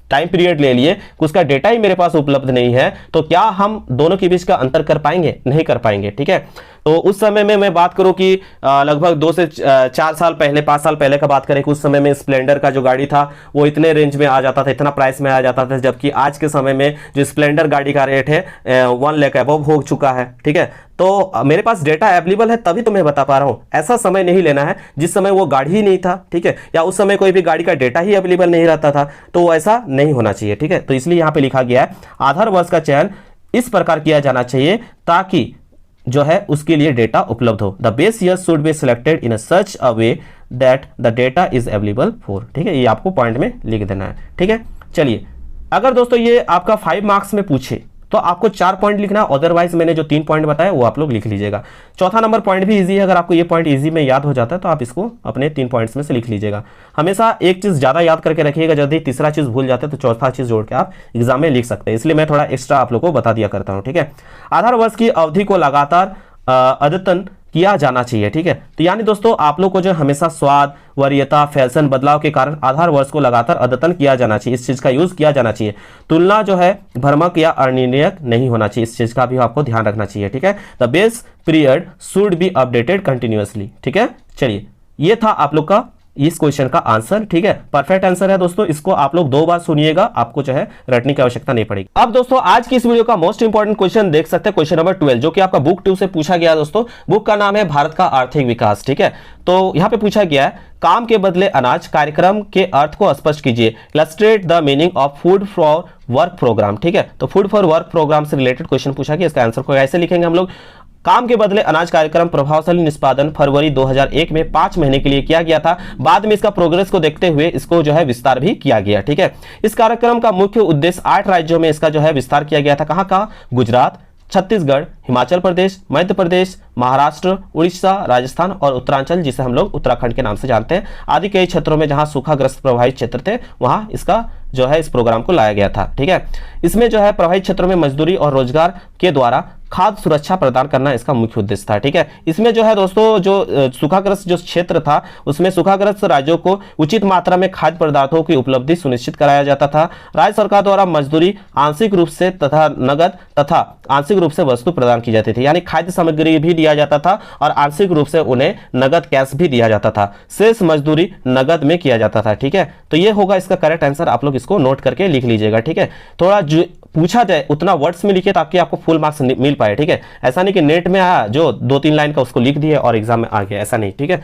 Speaker 1: टाइम पीरियड ले लिए उसका डेटा ही मेरे पास उपलब्ध नहीं है तो क्या हम दोनों के बीच का अंतर कर पाएंगे, नहीं कर पाएंगे। ठीक है, तो उस समय में मैं बात करूं कि लगभग 2 से 4 साल पहले, 5 साल पहले का बात करें कि उस समय में स्प्लेंडर का जो गाड़ी था वो इतने रेंज में आ जाता था, इतना प्राइस में आ जाता था, जबकि आज के समय में जो स्प्लेंडर गाड़ी का रेट है 1 लाख अबव हो चुका है। ठीक है, तो मेरे पास डेटा अवेलेबल है तभी तो मैं बता पा रहा हूं, ऐसा समय नहीं लेना है जिस समय वो गाड़ी ही नहीं था। ठीक है, या उस समय कोई भी गाड़ी का डेटा ही अवेलेबल नहीं रहता था, तो ऐसा नहीं होना चाहिए। ठीक है, तो इसलिए यहां पे लिखा गया है आधार वर्ष का चयन इस प्रकार किया जाना चाहिए ताकि जो है उसके लिए डेटा उपलब्ध हो। The base year should be selected in such a way that the data is available for. ठीक है, ये आपको पॉइंट में लिख देना है। ठीक है, चलिए अगर दोस्तों ये आपका 5 मार्क्स में पूछे तो आपको 4 पॉइंट लिखना, अदरवाइज मैंने जो 3 पॉइंट बताया वो आप लोग लिख लीजिएगा। चौथा नंबर पॉइंट भी इजी है, अगर आपको ये पॉइंट इजी में याद हो जाता है तो आप इसको अपने 3 पॉइंट्स में से लिख लीजिएगा। हमेशा एक चीज ज्यादा याद करके रखिएगा, यदि तीसरा चीज भूल जाते हैं तो चौथा चीज जोड़ के आप एग्जाम में लिख सकते हैं, इसलिए मैं थोड़ा एक्स्ट्रा आप लोग को बता दिया करता हूं। ठीक है, आधार वर्ष की अवधि को लगातार अद्यतन किया जाना चाहिए। ठीक है, तो यानी दोस्तों आप लोग को जो हमेशा स्वाद, वरीयता, फैशन बदलाव के कारण आधार वर्ष को लगातार अद्यतन किया जाना चाहिए, इस चीज का यूज किया जाना चाहिए। तुलना जो है भ्रामक या अनिर्णायक नहीं होना चाहिए, इस चीज का भी आपको ध्यान रखना चाहिए। ठीक है, the base period should be updated continuously. ठीक है, चलिए ये था आप लोग का इस क्वेश्चन का आंसर। ठीक है, परफेक्ट आंसर है दोस्तों, इसको आप लोग 2 बार सुनिएगा, आपको जो है रटने की आवश्यकता नहीं पड़ेगी। अब दोस्तों आज की इस वीडियो का मोस्ट इंपॉर्टेंट क्वेश्चन देख सकते हैं, क्वेश्चन नंबर 12 जो कि आपका बुक 2 से पूछा गया दोस्तों। बुक का नाम है भारत का आर्थिक विकास। ठीक है, तो यहां पे पूछा गया है काम के बदले अनाज कार्यक्रम के अर्थ को स्पष्ट कीजिए, illustrate the meaning of food for work program. ठीक है, तो फूड फॉर वर्क प्रोग्राम से रिलेटेड क्वेश्चन पूछा गया, इसका आंसर को ऐसे लिखेंगे हम लोग। काम के बदले अनाज कार्यक्रम प्रभावशाली निष्पादन फरवरी 2001 में 5 महीने के लिए किया गया था। बाद में इसका प्रोग्रेस को देखते हुए इसको जो है विस्तार भी किया गया। ठीक है, इस कार्यक्रम का मुख्य उद्देश्य 8 राज्यों में इसका जो है विस्तार किया गया था। कहां कहां? गुजरात, छत्तीसगढ़, हिमाचल प्रदेश, मध्य प्रदेश, महाराष्ट्र, उड़ीसा, राजस्थान और उत्तरांचल, जिसे हम लोग उत्तराखंड के नाम से जानते हैं, आदि कई क्षेत्रों में जहां सूखाग्रस्त प्रभावित क्षेत्र थे वहां इसका जो है इस प्रोग्राम को लाया गया था। ठीक है, इसमें जो है प्रभावित क्षेत्रों में मजदूरी और रोजगार के द्वारा खाद्य सुरक्षा प्रदान करना इसका मुख्य उद्देश्य था। ठीक है, इसमें जो है दोस्तों जो सूखाग्रस्त जो क्षेत्र था उसमें सूखाग्रस्त राज्यों को उचित मात्रा में खाद्य पदार्थों की उपलब्धि सुनिश्चित कराया जाता था। राज्य सरकार द्वारा मजदूरी आंशिक रूप से तथा नगद तथा आंशिक रूप से वस्तु प्रदान की जाती थी, यानी खाद्य सामग्री भी दिया जाता था और आंशिक रूप से उन्हें नगद कैश भी दिया जाता था। शेष मजदूरी नगद में किया जाता था। ठीक है, तो ये होगा इसका करेक्ट आंसर, आप लोग इसको नोट करके लिख लीजिएगा। ठीक है, थोड़ा पूछा जाए उतना वर्ड्स में लिखे ताकि आपको फुल मार्क्स मिल पाए। ठीक है, ऐसा नहीं कि नेट में आया जो 2-3 लाइन का उसको लिख दिए और एग्जाम में आ गया, ऐसा नहीं। ठीक है,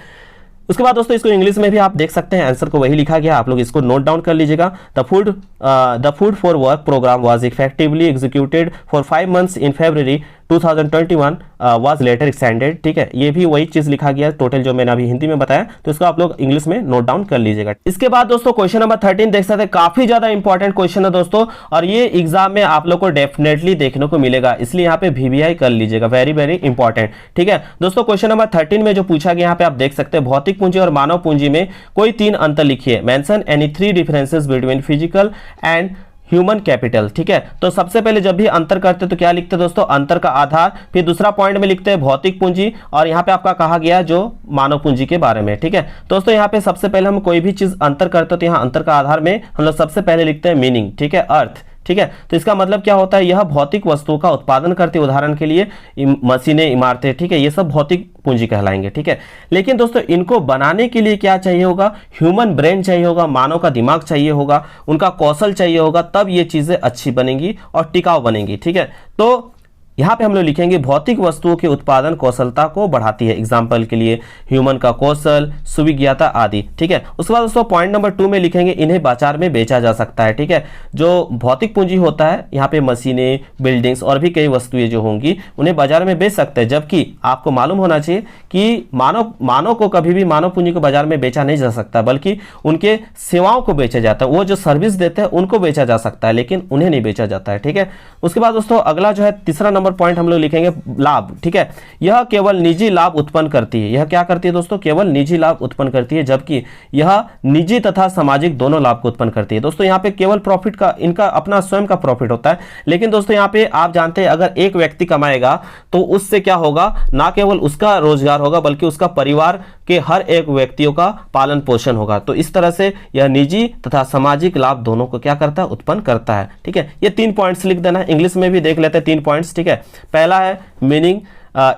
Speaker 1: उसके बाद दोस्तों इसको इंग्लिश में भी आप देख सकते हैं, आंसर को वही लिखा गया, आप लोग इसको नोट डाउन कर लीजिएगा। The food for work program was effectively executed for 5 months in February 2021 was later extended. ठीक है, ये भी वही चीज लिखा गया टोटल जो मैंने अभी हिंदी में बताया, तो इसको आप लोग इंग्लिश में नोट डाउन कर लीजिएगा। इसके बाद दोस्तों क्वेश्चन नंबर 13 देख सकते हैं, काफी ज्यादा इंपॉर्टेंट क्वेश्चन है दोस्तों, और ये एग्जाम में आप लोग को डेफिनेटली देखने को मिलेगा, इसलिए यहाँ पे VVI कर लीजिएगा, वेरी वेरी इंपॉर्टेंट। ठीक है दोस्तों, क्वेश्चन नंबर 13 में जो पूछा गया यहाँ पे आप देख सकते हैं, भौतिक पूंजी और मानव पूंजी में कोई 3 अंतर लिखिए। Mention any 3 differences between physical and human capital. ठीक है, तो सबसे पहले जब भी अंतर करते हैं तो क्या लिखते हैं दोस्तों, अंतर का आधार, फिर दूसरा पॉइंट में लिखते हैं भौतिक पूंजी, और यहाँ पे आपका कहा गया जो मानव पूंजी के बारे में। ठीक है दोस्तों, यहाँ पे सबसे पहले हम कोई भी चीज अंतर करते हैं तो यहाँ अंतर का आधार में हम लोग सबसे पहले लिखते हैं मीनिंग। ठीक है, अर्थ। ठीक है, तो इसका मतलब क्या होता है, यह भौतिक वस्तुओं का उत्पादन करती है, उदाहरण के लिए मशीनें, इमारतें। ठीक है, ये सब भौतिक पूंजी कहलाएंगे। ठीक है, लेकिन दोस्तों इनको बनाने के लिए क्या चाहिए होगा, ह्यूमन ब्रेन चाहिए होगा, मानव का दिमाग चाहिए होगा, उनका कौशल चाहिए होगा, तब ये चीजें अच्छी बनेंगी और टिकाऊ बनेंगी। ठीक है, तो यहाँ पे हम लोग लिखेंगे भौतिक वस्तुओं के उत्पादन कौशलता को बढ़ाती है, एग्जाम्पल के लिए ह्यूमन का कौशल, सुविज्ञता आदि। ठीक है, उसके बाद दोस्तों पॉइंट नंबर 2 में लिखेंगे इन्हें बाजार में बेचा जा सकता है। ठीक है, जो भौतिक पूंजी होता है यहाँ पे मशीनें, बिल्डिंग्स और भी कई वस्तुएं जो होंगी उन्हें बाजार में बेच सकते हैं, जबकि आपको मालूम होना चाहिए कि मानव को कभी भी मानव पूंजी को बाजार में बेचा नहीं जा सकता, बल्कि उनके सेवाओं को बेचा जाता है, वो जो सर्विस देते हैं उनको बेचा जा सकता है, लेकिन उन्हें नहीं बेचा जाता है। ठीक है, उसके बाद दोस्तों अगला जो है तीसरा नंबर पॉइंट हम लोग लिखेंगे लाभ। ठीक है, यह केवल निजी लाभ उत्पन्न करती है, यह क्या करती है दोस्तों, केवल निजी लाभ उत्पन्न करती है, जबकि यह निजी तथा सामाजिक दोनों लाभ को उत्पन्न करती है। दोस्तों यहाँ पे केवल प्रॉफिट का, इनका अपना स्वयं का प्रॉफिट होता है, लेकिन दोस्तों यहाँ पे आप जानते हैं अगर एक व्यक्ति कमाएगा तो उससे क्या होगा, ना केवल उसका रोजगार होगा बल्कि उसका परिवार के हर एक व्यक्तियों का पालन पोषण होगा। तो इस तरह से यह निजी तथा सामाजिक लाभ दोनों को क्या करता है, उत्पन्न करता है। ठीक है, ये 3 पॉइंट्स लिख देना, इंग्लिश में भी देख लेते हैं 3 पॉइंट्स। ठीक है, पहला है meaning,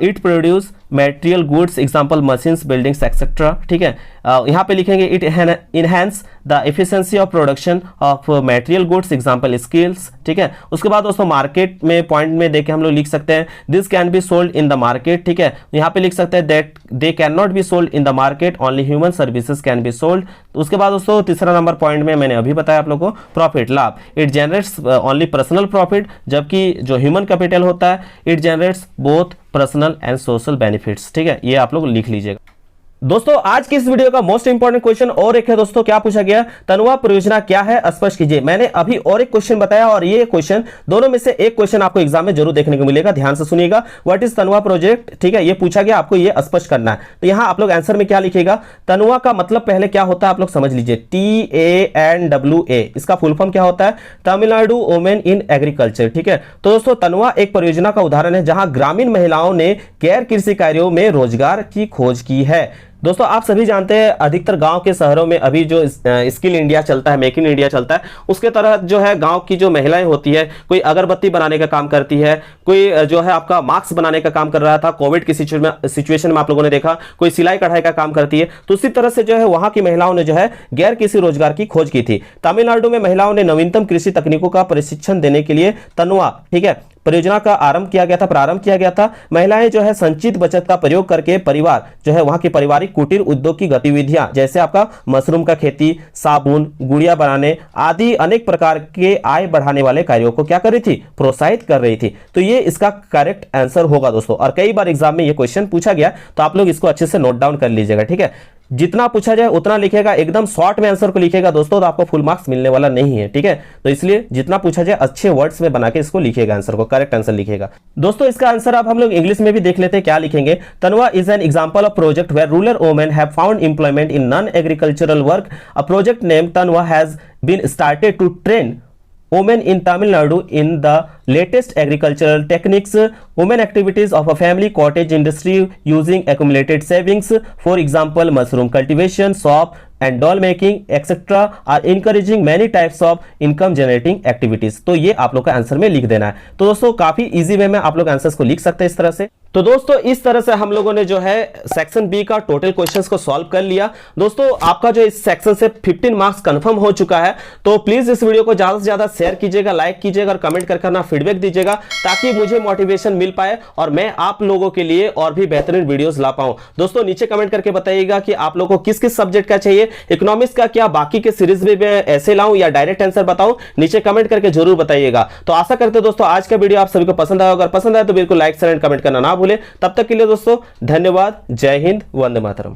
Speaker 1: it produce material goods, example machines, buildings etcetera. ठीक है, यहाँ पे लिखेंगे it enhance the efficiency of production of material goods, example skills. ठीक है, उसके बाद दोस्तों मार्केट में पॉइंट में देके हम लोग लिख सकते हैं this can be sold in the market. ठीक है, यहाँ पे लिख सकते हैं that they can not be sold in the market, only human services can be sold. उसके बाद दोस्तों तीसरा नंबर पॉइंट में मैंने अभी बताया आप लोगों को, प्रॉफिट, लाभ, it generates only personal profit, जबकि जो ह्यूमन कैपिटल होता है it generates both personal and social benefits. ठीक है, ये आप लोग लिख लीजिएगा। दोस्तों आज की इस वीडियो का मोस्ट इंपॉर्टेंट क्वेश्चन और एक है दोस्तों, क्या पूछा गया, तनुवा परियोजना क्या है स्पष्ट कीजिए। मैंने अभी और एक क्वेश्चन बताया और ये क्वेश्चन, दोनों में से एक क्वेश्चन आपको एग्जाम में जरूर देखने को मिलेगा, ध्यान से सुनिएगा। व्हाट इज तनुवा प्रोजेक्ट, ठीक है, ये पूछा गया, आपको ये स्पष्ट करना है। तो यहां आप लोग आंसर में क्या लिखिएगा, तनुवा का मतलब पहले क्या होता है आप लोग समझ लीजिए, TANWA, इसका फुल फॉर्म क्या होता है, तमिलनाडु वुमेन इन एग्रीकल्चर। ठीक है, तो दोस्तों तनुवा एक परियोजना का उदाहरण है जहां ग्रामीण महिलाओं ने गैर कृषि कार्यों में रोजगार की खोज की है। दोस्तों आप सभी जानते हैं अधिकतर गांव के शहरों में अभी जो स्किल इंडिया चलता है, मेक इन इंडिया चलता है, उसके तरह जो है गांव की जो महिलाएं होती है, कोई अगरबत्ती बनाने का काम करती है, कोई जो है आपका मास्क बनाने का काम कर रहा था कोविड की सिचुएशन में आप लोगों ने देखा, कोई सिलाई कढ़ाई का काम करती है। तो उसी तरह से जो है वहां की महिलाओं ने जो है गैर कृषि रोजगार की खोज की थी। तमिलनाडु में महिलाओं ने नवीनतम कृषि तकनीकों का प्रशिक्षण देने के लिए तनुवा, ठीक है, परियोजना का प्रारंभ किया गया था। महिलाएं जो है संचित बचत का प्रयोग करके परिवार जो है वहां की पारिवारिक कुटीर उद्योग की गतिविधियां, जैसे आपका मशरूम का खेती, साबुन, गुड़िया बनाने आदि अनेक प्रकार के आय बढ़ाने वाले कार्यों को क्या कर रही थी, प्रोत्साहित कर रही थी। तो ये इसका करेक्ट आंसर होगा दोस्तों, और कई बार एग्जाम में ये क्वेश्चन पूछा गया, तो आप लोग इसको अच्छे से नोट डाउन कर लीजिएगा। ठीक है, जितना पूछा जाए उतना लिखेगा, एकदम शॉर्ट में आंसर को लिखेगा दोस्तों, तो आपको फुल मार्क्स मिलने वाला नहीं है, ठीक है। तो इसलिए जितना पूछा जाए अच्छे वर्ड्स में बना के इसको लिखेगा, आंसर को करेक्ट आंसर लिखेगा। दोस्तों इसका आंसर आप हम लोग इंग्लिश में भी देख लेते हैं, क्या लिखेंगे। Tanwa is an example of project where rural women have found employment in non agricultural work. A project name Tanwa has been started to train women in Tamil Nadu in the latest agricultural techniques. Women activities of a family cottage industry using accumulated savings, for example mushroom cultivation, soap and doll making etc. are encouraging many types of income generating activities। तो ये आप लोग का आंसर में लिख देना है। तो दोस्तों काफी इजी वे में आप लोग आंसर्स को लिख सकते हैं इस तरह से। तो दोस्तों इस तरह से हम लोगों ने जो है सेक्शन बी का टोटल क्वेश्चंस को सॉल्व कर लिया। दोस्तों आपका जो इस सेक्शन से 15 मार्क्स कंफर्म हो चुका है। तो प्लीज इस वीडियो को ज्यादा से ज्यादा शेयर कीजिएगा, लाइक कीजिएगा और कमेंट करके अपना फीडबैक दीजिएगा, ताकि मुझे मोटिवेशन मिल पाए और मैं आप लोगों के लिए और भी बेहतरीन वीडियोस ला पाऊं। दोस्तों नीचे कमेंट करके बताइएगा कि आप लोगों को किस किस सब्जेक्ट का चाहिए, इकोनॉमिक्स का क्या बाकी के सीरीज में मैं ऐसे लाऊं या डायरेक्ट आंसर बताऊं, नीचे कमेंट करके जरूर बताइएगा। तो आशा करते हैं दोस्तों आज का वीडियो आप सभी को पसंद आया, अगर पसंद आया तो बिल्कुल लाइक शेयर एंड कमेंट करना ना भूलें। तब तक के लिए दोस्तों धन्यवाद, जय हिंद, वंदे मातरम।